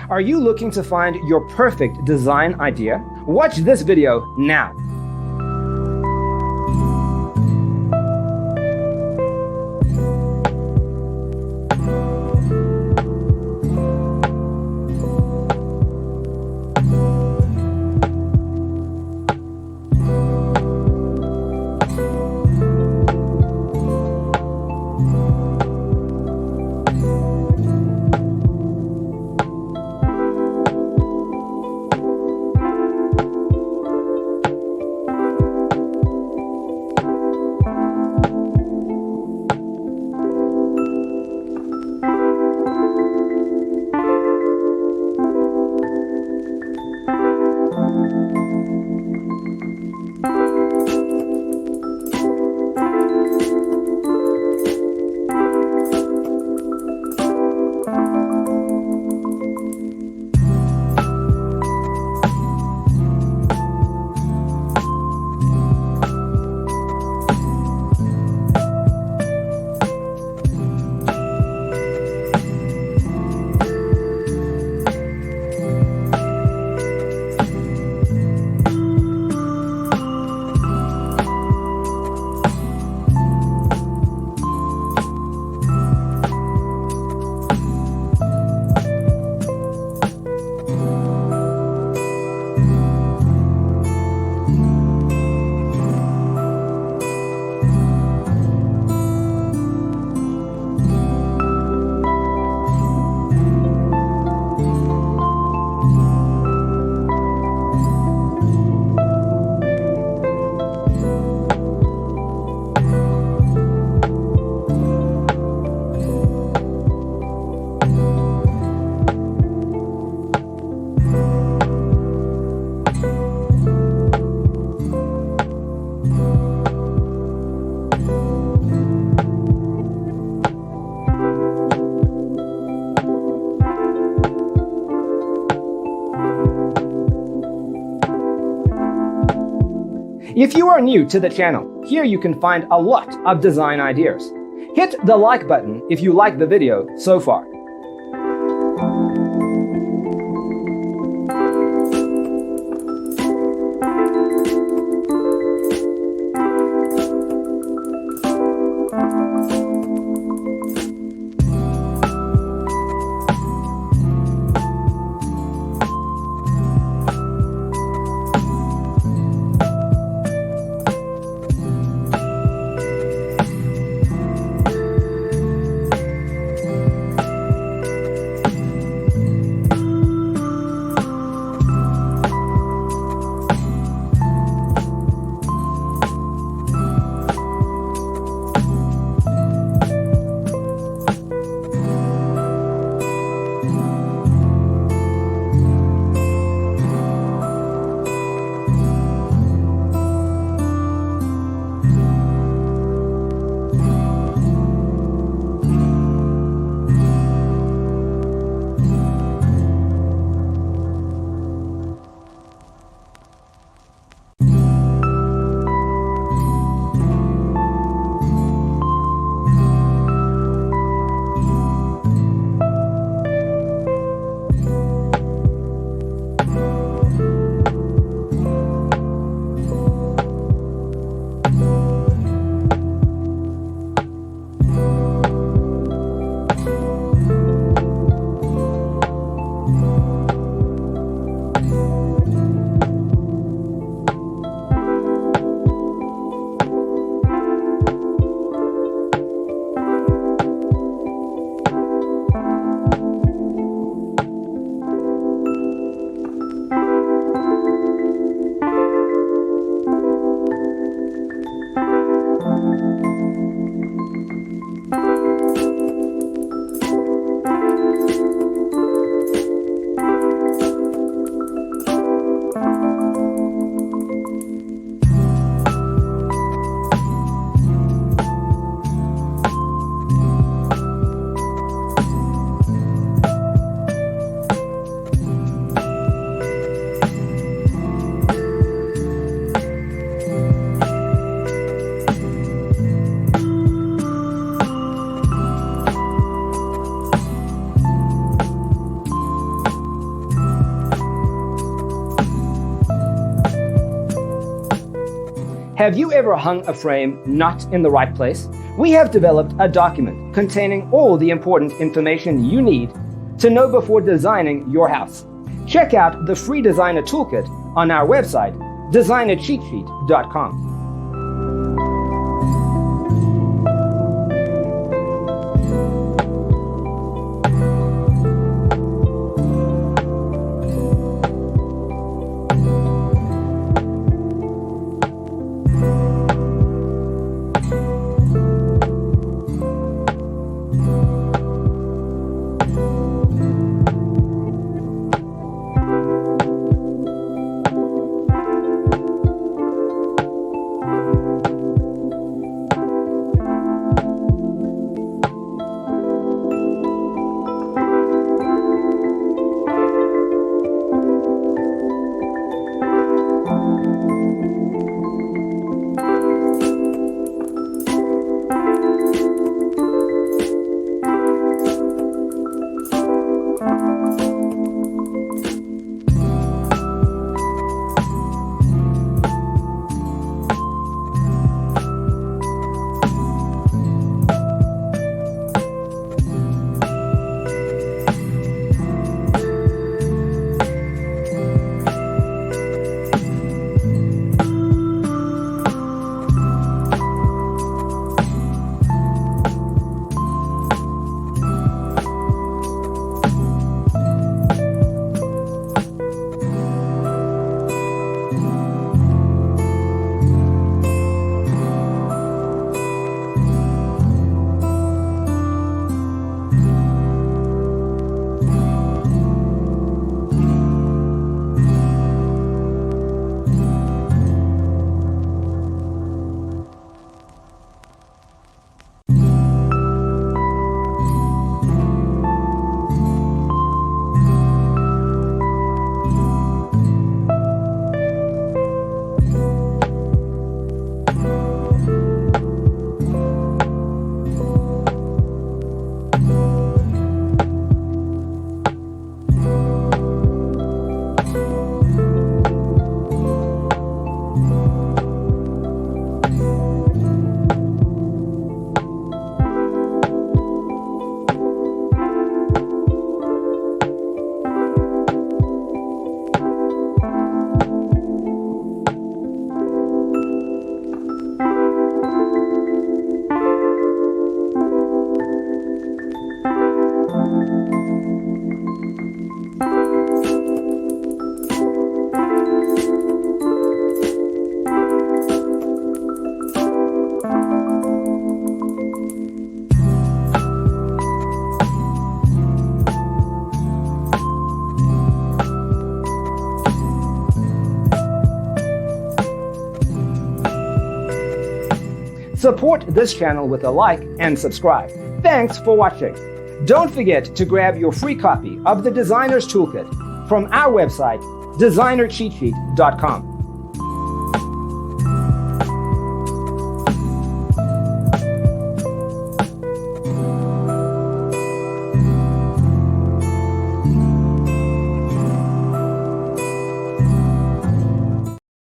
Are you looking to find your perfect design idea? Watch this video now. If you are new to the channel, here you can find a lot of design ideas. Hit the like button if you like the video so far. Have you ever hung a frame not in the right place? We have developed a document containing all the important information you need to know before designing your house. Check out the free designer toolkit on our website, designercheatsheet.com. Support this channel with a like and subscribe. Thanks for watching. Don't forget to grab your free copy of the Designer's Toolkit from our website, designercheatsheet.com.